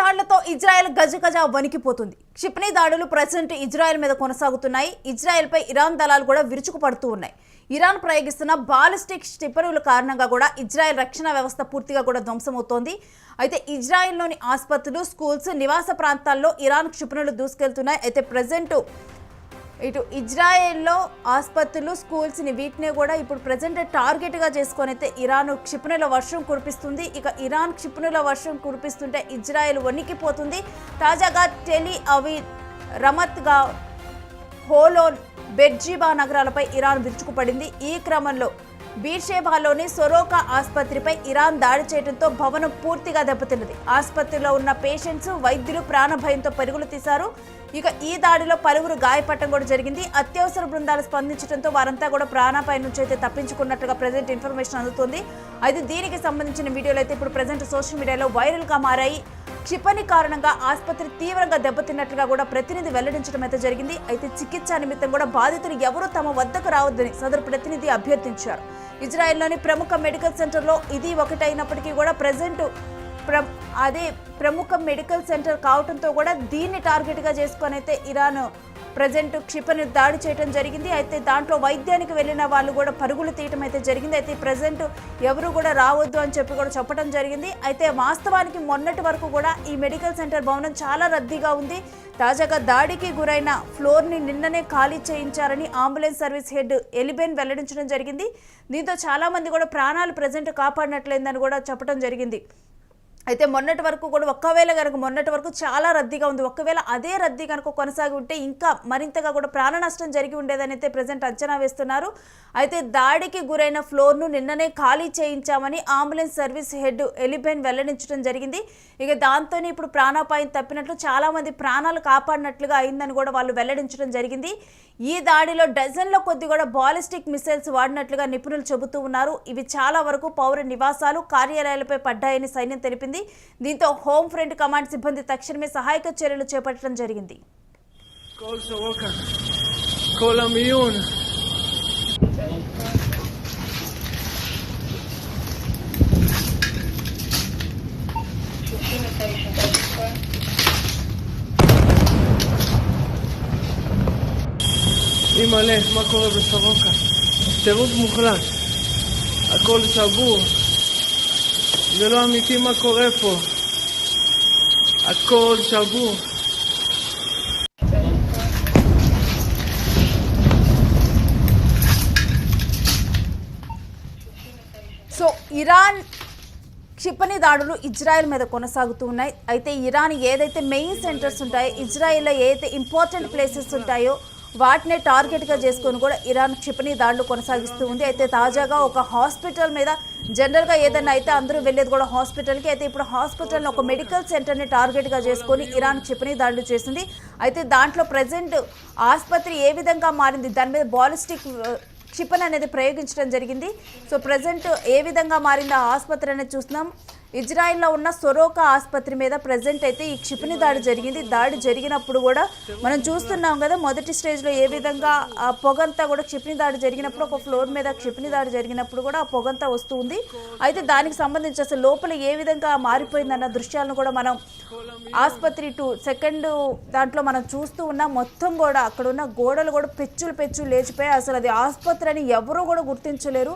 దాడులతో ఇజ్రాయెల్ గజగజ వణికిపోతుంది. క్షిపణి దాడులు ప్రెజెంట్ ఇజ్రాయెల్ మీద కొనసాగుతున్నాయి. ఇజ్రాయెల్పై ఇరాన్ దళాలు కూడా విరుచుకుపడుతూ ఉన్నాయి. ఇరాన్ ప్రయోగిస్తున్న బాలిస్టిక్ క్షిపణుల కారణంగా కూడా ఇజ్రాయెల్ రక్షణ వ్యవస్థ పూర్తిగా కూడా ధ్వంసమవుతోంది. అయితే ఇజ్రాయెల్లోని ఆసుపత్రులు, స్కూల్స్, నివాస ప్రాంతాల్లో ఇరాన్ క్షిపణులు దూసుకెళ్తున్నాయి. అయితే ప్రెజెంట్ ఇటు ఇజ్రాయెల్లో ఆసుపత్రులు, స్కూల్స్ని వీటిని కూడా ఇప్పుడు ప్రజెంట్ టార్గెట్గా చేసుకొని అయితే ఇరాన్ క్షిపణుల వర్షం కురిపిస్తుంది. ఇక ఇరాన్ క్షిపణుల వర్షం కురిపిస్తుంటే ఇజ్రాయెల్ వణికిపోతుంది. తాజాగా టెల్ అవీవ్, రమత్గా, హోలోన్, బెర్జీబా నగరాలపై ఇరాన్ విరుచుకుపడింది. ఈ క్రమంలో బీర్షేబాలోని సొరోకా ఆసుపత్రిపై ఇరాన్ దాడి చేయడంతో భవనం పూర్తిగా దెబ్బతిన్నది. ఆసుపత్రిలో ఉన్న పేషెంట్స్, వైద్యులు ప్రాణభయంతో పరుగులు తీశారు. ఇక ఈ దాడిలో పలువురు గాయపడటం కూడా జరిగింది. అత్యవసర బృందాలు స్పందించడంతో వారంతా కూడా ప్రాణాపాయం నుంచి అయితే తప్పించుకున్నట్లుగా ప్రెజెంట్ ఇన్ఫర్మేషన్ అందుతుంది. అయితే దీనికి సంబంధించిన వీడియోలు అయితే ఇప్పుడు ప్రెజెంట్ సోషల్ మీడియాలో వైరల్గా మారాయి. క్షిపణి కారణంగా ఆసుపత్రి తీవ్రంగా దెబ్బతిన్నట్లుగా కూడా ప్రతినిధి వెల్లడించడం అయితే జరిగింది. అయితే చికిత్స నిమిత్తం కూడా బాధితులు ఎవరూ తమ వద్దకు రావద్దని సదరు ప్రతినిధి అభ్యర్థించారు. ఇజ్రాయెల్లోని ప్రముఖ మెడికల్ సెంటర్లో ఇది ఒకటైనప్పటికీ కూడా ప్రజెంట్ అదే ప్రముఖ మెడికల్ సెంటర్ కావడంతో కూడా దీన్ని టార్గెట్గా చేసుకొని అయితే ఇరాన్ ప్రజెంట్ క్షిపణి దాడి చేయడం జరిగింది. అయితే దాంట్లో వైద్యానికి వెళ్ళిన వాళ్ళు కూడా పరుగులు తీయటం అయితే జరిగింది. అయితే ప్రజెంట్ ఎవరు కూడా రావద్దు అని చెప్పి కూడా చెప్పడం జరిగింది. అయితే వాస్తవానికి మొన్నటి వరకు కూడా ఈ మెడికల్ సెంటర్ భవనం చాలా రద్దీగా ఉంది. తాజాగా దాడికి గురైన ఫ్లోర్ని నిన్ననే ఖాళీ చేయించారని అంబులెన్స్ సర్వీస్ హెడ్ ఎలిబెన్ వెల్లడించడం జరిగింది. దీంతో చాలామంది కూడా ప్రాణాలు ప్రజెంట్ కాపాడినట్లయిందని కూడా చెప్పడం జరిగింది. అయితే మొన్నటి వరకు కూడా మొన్నటి వరకు చాలా రద్దీగా ఉంది. ఒకవేళ అదే రద్దీ కనుక కొనసాగి ఉంటే ఇంకా మరింతగా కూడా ప్రాణ నష్టం జరిగి ఉండేదని అయితే ప్రజెంట్ అంచనా వేస్తున్నారు. అయితే దాడికి గురైన ఫ్లోర్ను నిన్ననే ఖాళీ చేయించామని అంబులెన్స్ సర్వీస్ హెడ్ ఎలిబెన్ వెల్లడించడం జరిగింది. ఇక దాంతోనే ఇప్పుడు ప్రాణాపాయం తప్పినట్లు, చాలామంది ప్రాణాలు కాపాడినట్లుగా అయిందని కూడా వాళ్ళు వెల్లడించడం జరిగింది. ఈ దాడిలో డజన్ల కొద్ది కూడా బాలిస్టిక్ మిసైల్స్ వాడినట్లుగా నిపుణులు చెబుతూ ఉన్నారు. ఇవి చాలా వరకు పౌర నివాసాలు, కార్యాలయాలపై పడ్డాయని సైన్యం తెలిపింది. దీంతో హోమ్ ఫ్రంట్ కమాండ్ సిబ్బంది తక్షణమే సహాయక చర్యలు చేపట్టడం జరిగింది. מלא, מה קורה בסורוקה? טירוף מוחלט, הכל שבור, זה לא אמיתי מה קורה פה, הכל שבור. సో ఇరాన్ క్షిపణి దాడులు ఇజ్రాయెల్ మీద కొనసాగుతూ ఉన్నాయి. అయితే ఇరాన్ ఏదైతే మెయిన్ సెంటర్స్ ఉంటాయో, ఇజ్రాయెల్లో ఏదైతే ఇంపార్టెంట్ ప్లేసెస్ ఉంటాయో వాటినే టార్గెట్గా చేసుకొని కూడా ఇరాన్ క్షిపణి దాడులు కొనసాగిస్తూ ఉంది. అయితే తాజాగా ఒక హాస్పిటల్ మీద, జనరల్గా ఏదైనా అయితే అందరూ వెళ్ళేది కూడా హాస్పిటల్కి, అయితే ఇప్పుడు హాస్పిటల్ని ఒక మెడికల్ సెంటర్ని టార్గెట్గా చేసుకొని ఇరాన్ క్షిపణి దాడులు చేసింది. అయితే దాంట్లో ప్రజెంట్ ఆసుపత్రి ఏ విధంగా మారింది, దాని మీద బాలిస్టిక్ క్షిపణి అనేది ప్రయోగించడం జరిగింది. సో ప్రజెంట్ ఏ విధంగా మారింది ఆ ఆసుపత్రి అనేది చూస్తున్నాం. ఇజ్రాయెల్లో ఉన్న సొరోకా ఆసుపత్రి మీద ప్రజెంట్ అయితే ఈ క్షిపణి దాడి జరిగింది. దాడి జరిగినప్పుడు కూడా మనం చూస్తున్నాం కదా, మొదటి స్టేజ్లో ఏ విధంగా ఆ పొగంతా కూడా, క్షిపణి దాడి జరిగినప్పుడు ఒక ఫ్లోర్ మీద క్షిపణి దాడి జరిగినప్పుడు కూడా ఆ పొగంతా వస్తూ ఉంది. అయితే దానికి సంబంధించి అసలు లోపల ఏ విధంగా మారిపోయిందన్న దృశ్యాలను కూడా మనం ఆసుపత్రి సెకండ్ దాంట్లో మనం చూస్తూ ఉన్నాం. మొత్తం కూడా అక్కడ ఉన్న గోడలు కూడా పెచ్చులు లేచిపోయాయి. అసలు అది ఆసుపత్రి అని ఎవరూ కూడా గుర్తించలేరు,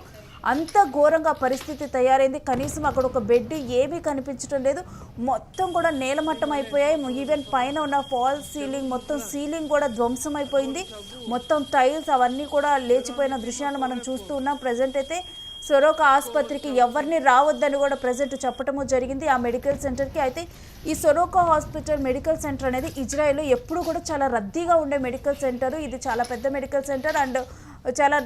అంత ఘోరంగా పరిస్థితి తయారైంది. కనీసం అక్కడ ఒక బెడ్ ఏమీ కనిపించడం లేదు. మొత్తం కూడా నేలమట్టం అయిపోయాయి. ఈవెన్ పైన ఉన్న ఫాల్ సీలింగ్, మొత్తం సీలింగ్ కూడా ధ్వంసం అయిపోయింది. మొత్తం టైల్స్ అవన్నీ కూడా లేచిపోయిన దృశ్యాలు మనం చూస్తూ ఉన్నాం. ప్రజెంట్ అయితే సొరోకా ఆసుపత్రికి ఎవరిని రావద్దని కూడా ప్రజెంట్ చెప్పటము జరిగింది ఆ మెడికల్ సెంటర్కి. అయితే ఈ సొరోకా హాస్పిటల్ మెడికల్ సెంటర్ అనేది ఇజ్రాయెల్లో ఎప్పుడు కూడా చాలా రద్దీగా ఉండే మెడికల్ సెంటర్. ఇది చాలా పెద్ద మెడికల్ సెంటర్ అండ్ చాలా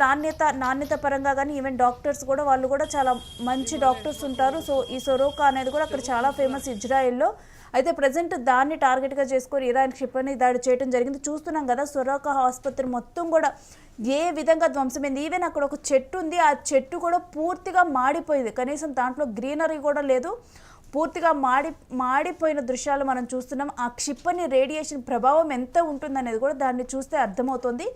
నాణ్యత పరంగా కానీ ఈవెన్ డాక్టర్స్ కూడా, వాళ్ళు కూడా చాలా మంచి డాక్టర్స్ ఉంటారు. సో ఈ సొరోకా అనేది కూడా అక్కడ చాలా ఫేమస్ ఇజ్రాయెల్లో. అయితే ప్రజెంట్ దాన్ని టార్గెట్గా చేసుకొని ఇరాన్ క్షిపణి దాడి చేయడం జరిగింది. చూస్తున్నాం కదా, సొరోకా ఆసుపత్రి మొత్తం కూడా ఏ విధంగా ధ్వంసమైంది. ఈవెన్ అక్కడ ఒక చెట్టు ఉంది, ఆ చెట్టు కూడా పూర్తిగా మాడిపోయింది. కనీసం దాంట్లో గ్రీనరీ కూడా లేదు. పూర్తిగా మాడిపోయిన దృశ్యాలు మనం చూస్తున్నాం. ఆ క్షిపణి రేడియేషన్ ప్రభావం ఎంత ఉంటుందనేది కూడా దాన్ని చూస్తే అర్థమవుతుంది.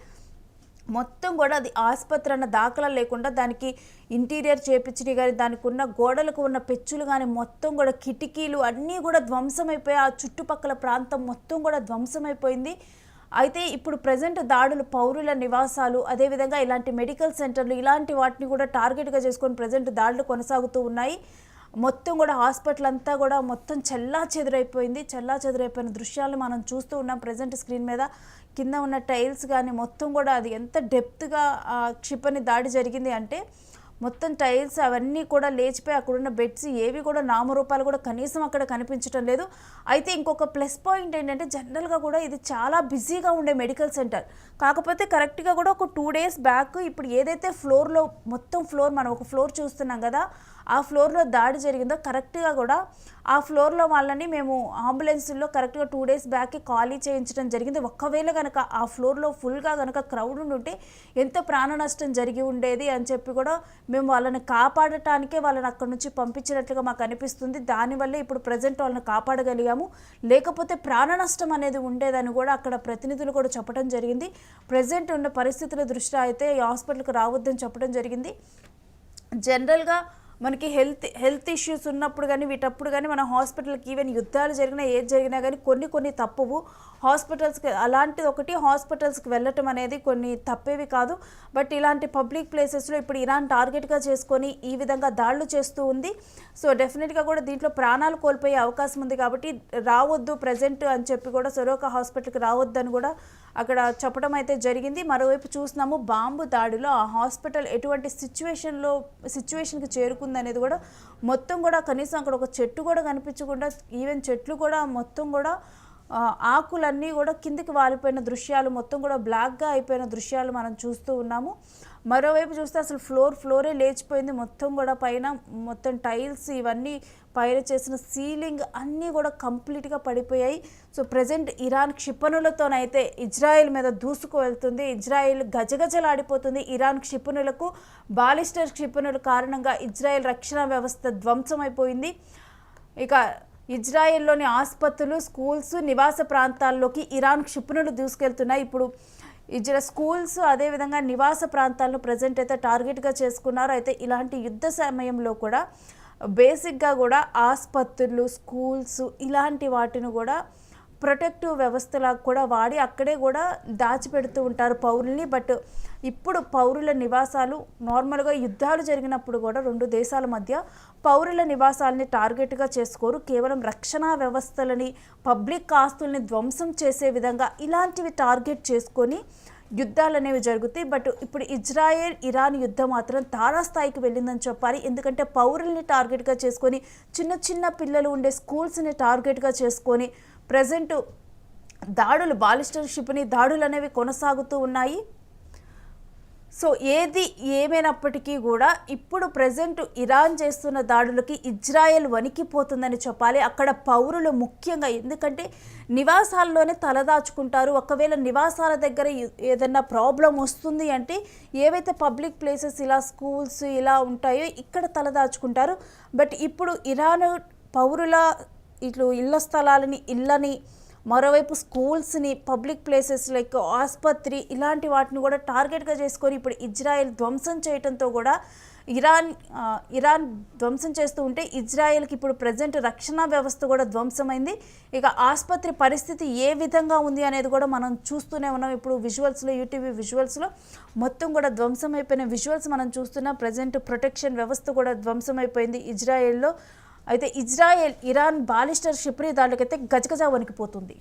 మొత్తం కూడా అది ఆసుపత్రి అన్న దాఖలా లేకుండా దానికి ఇంటీరియర్ చేపించినవి కానీ దానికి ఉన్న గోడలకు ఉన్న పెచ్చులు కానీ మొత్తం కూడా కిటికీలు అన్నీ కూడా ధ్వంసమైపోయి ఆ చుట్టుపక్కల ప్రాంతం మొత్తం కూడా ధ్వంసమైపోయింది. అయితే ఇప్పుడు ప్రజెంట్ దాడులు పౌరుల నివాసాలు అదేవిధంగా ఇలాంటి మెడికల్ సెంటర్లు ఇలాంటి వాటిని కూడా టార్గెట్గా చేసుకొని ప్రజెంట్ దాడులు కొనసాగుతూ ఉన్నాయి. మొత్తం కూడా హాస్పిటల్ అంతా కూడా మొత్తం చెల్లాచెదురైపోయిన దృశ్యాలు మనం చూస్తూ ఉన్నాం ప్రజెంట్ స్క్రీన్ మీద. కింద ఉన్న టైల్స్ కానీ మొత్తం కూడా అది ఎంత డెప్త్గా క్షిపణి దాడి జరిగింది అంటే మొత్తం టైల్స్ అవన్నీ కూడా లేచిపోయి అక్కడున్న బెడ్స్ ఏవి కూడా నామరూపాలు కూడా కనీసం అక్కడ కనిపించడం లేదు. అయితే ఇంకొక ప్లస్ పాయింట్ ఏంటంటే జనరల్గా కూడా ఇది చాలా బిజీగా ఉండే మెడికల్ సెంటర్. కాకపోతే కరెక్ట్గా కూడా ఒక 2 days బ్యాక్ ఇప్పుడు ఏదైతే ఫ్లోర్లో మొత్తం ఫ్లోర్ మనం ఒక ఫ్లోర్ చూస్తున్నాం కదా, ఆ ఫ్లోర్లో దాడి జరిగిందో కరెక్ట్గా కూడా ఆ ఫ్లోర్లో వాళ్ళని మేము అంబులెన్స్లో కరెక్ట్గా 2 days బ్యాక్కి ఖాళీ చేయించడం జరిగింది. ఒక్కవేళ కనుక ఆ ఫ్లోర్లో ఫుల్గా కనుక క్రౌడ్ ఉంటే ఎంత ప్రాణ నష్టం జరిగి ఉండేది అని చెప్పి కూడా మేము వాళ్ళని కాపాడటానికే వాళ్ళని అక్కడి నుంచి పంపించినట్లుగా మాకు అనిపిస్తుంది. దానివల్లే ఇప్పుడు ప్రజెంట్ వాళ్ళని కాపాడగలిగాము, లేకపోతే ప్రాణ నష్టం అనేది ఉండేదని కూడా అక్కడ ప్రతినిధులు కూడా చెప్పడం జరిగింది. ప్రజెంట్ ఉన్న పరిస్థితుల దృష్ట్యా అయితే ఈ హాస్పిటల్కి రావద్దని చెప్పడం జరిగింది. జనరల్గా మనకి హెల్త్ ఇష్యూస్ ఉన్నప్పుడు కానీ వీటప్పుడు కానీ మన హాస్పిటల్కి ఈవెన్ యుద్ధాలు జరిగినా ఏది జరిగినా కానీ కొన్ని తప్పవు. హాస్పిటల్స్కి అలాంటిది ఒకటి హాస్పిటల్స్కి వెళ్ళటం అనేది కొన్ని తప్పేవి కాదు. బట్ ఇలాంటి పబ్లిక్ ప్లేసెస్లో ఇప్పుడు ఇరాన్ టార్గెట్గా చేసుకొని ఈ విధంగా దాడులు చేస్తూ ఉంది. సో డెఫినెట్గా కూడా దీంట్లో ప్రాణాలు కోల్పోయే అవకాశం ఉంది కాబట్టి రావద్దు ప్రజెంట్ అని చెప్పి కూడా సొరోకా హాస్పిటల్కి రావద్దు అని కూడా అక్కడ చెప్పడం అయితే జరిగింది. మరోవైపు చూస్తున్నాము బాంబు దాడిలో ఆ హాస్పిటల్ ఎటువంటి సిచ్యువేషన్కి చేరుకుంది అనేది కూడా మొత్తం కూడా కనీసం అక్కడ ఒక చెట్టు కూడా కనిపించకుండా ఈవెన్ చెట్లు కూడా మొత్తం కూడా ఆకులన్నీ కూడా కిందికి వాలిపోయిన దృశ్యాలు మొత్తం కూడా బ్లాక్గా అయిపోయిన దృశ్యాలు మనం చూస్తూ ఉన్నాము. మరోవైపు చూస్తే అసలు ఫ్లోరే లేచిపోయింది. మొత్తం కూడా పైన మొత్తం టైల్స్ ఇవన్నీ పైన చేసిన సీలింగ్ అన్నీ కూడా కంప్లీట్గా పడిపోయాయి. సో ప్రజెంట్ ఇరాన్ క్షిపణులతోనైతే ఇజ్రాయెల్ మీద దూసుకు వెళ్తుంది. ఇజ్రాయెల్ గజగజలాడిపోతుంది. ఇరాన్ క్షిపణులకు బాలిస్టర్ క్షిపణుల కారణంగా ఇజ్రాయెల్ రక్షణ వ్యవస్థ ధ్వంసమైపోయింది. ఇక ఇజ్రాయెల్లోని ఆసుపత్రులు, స్కూల్స్, నివాస ప్రాంతాల్లోకి ఇరాన్ క్షిపణులు దూసుకెళ్తున్నాయి. ఇప్పుడు స్కూల్స్ అదేవిధంగా నివాస ప్రాంతాలను ప్రజెంట్ అయితే టార్గెట్గా చేసుకున్నారు. అయితే ఇలాంటి యుద్ధ సమయంలో కూడా బేసిక్గా కూడా ఆసుపత్రులు, స్కూల్స్ ఇలాంటి వాటిని కూడా ప్రొటెక్టివ్ వ్యవస్థలా కూడా వాడి అక్కడే కూడా దాచిపెడుతూ ఉంటారు పౌరుల్ని. బట్ ఇప్పుడు పౌరుల నివాసాలు నార్మల్గా యుద్ధాలు జరిగినప్పుడు కూడా 2 దేశాల మధ్య పౌరుల నివాసాలని టార్గెట్గా చేసుకోరు. కేవలం రక్షణ వ్యవస్థలని, పబ్లిక్ ఆస్తుల్ని ధ్వంసం చేసే విధంగా ఇలాంటివి టార్గెట్ చేసుకొని యుద్ధాలు అనేవి జరుగుతాయి. బట్ ఇప్పుడు ఇజ్రాయెల్ ఇరాన్ యుద్ధం మాత్రం తారాస్థాయికి వెళ్ళిందని చెప్పాలి. ఎందుకంటే పౌరుల్ని టార్గెట్గా చేసుకొని చిన్న పిల్లలు ఉండే స్కూల్స్ని టార్గెట్గా చేసుకొని ప్రజెంట్ దాడులు బాలిస్టర్ క్షిపణి దాడులు అనేవి కొనసాగుతూ ఉన్నాయి. సో ఏది ఏమైనప్పటికీ కూడా ఇప్పుడు ప్రజెంట్ ఇరాన్ చేస్తున్న దాడులకి ఇజ్రాయెల్ వణికిపోతుందని చెప్పాలి. అక్కడ పౌరులు ముఖ్యంగా, ఎందుకంటే నివాసాల్లోనే తలదాచుకుంటారు. ఒకవేళ నివాసాల దగ్గర ఏదైనా ప్రాబ్లం వస్తుంది అంటే ఏవైతే పబ్లిక్ ప్లేసెస్ ఇలా స్కూల్స్ ఇలా ఉంటాయో ఇక్కడ తలదాచుకుంటారు. బట్ ఇప్పుడు ఇరాన్ పౌరుల ఇళ్ల స్థలాలని ఇళ్ళని మరోవైపు స్కూల్స్ని, పబ్లిక్ ప్లేసెస్ లైక్ ఆసుపత్రి ఇలాంటి వాటిని కూడా టార్గెట్గా చేసుకొని ఇప్పుడు ఇజ్రాయెల్ ధ్వంసం చేయడంతో కూడా ఇరాన్ ధ్వంసం చేస్తూ ఉంటే ఇజ్రాయెల్కి ఇప్పుడు ప్రజెంట్ రక్షణ వ్యవస్థ కూడా ధ్వంసమైంది. ఇక ఆసుపత్రి పరిస్థితి ఏ విధంగా ఉంది అనేది కూడా మనం చూస్తూనే ఉన్నాం. ఇప్పుడు విజువల్స్లో, యూటీవీ విజువల్స్లో మొత్తం కూడా ధ్వంసమైపోయిన విజువల్స్ మనం చూస్తున్నాం. ప్రజెంట్ ప్రొటెక్షన్ వ్యవస్థ కూడా ధ్వంసమైపోయింది ఇజ్రాయెల్లో. అయితే ఇజ్రాయెల్ ఇరాన్ బాలిస్టర్ క్షిపణి దాడులకైతే గజగజ వణికిపోతుంది.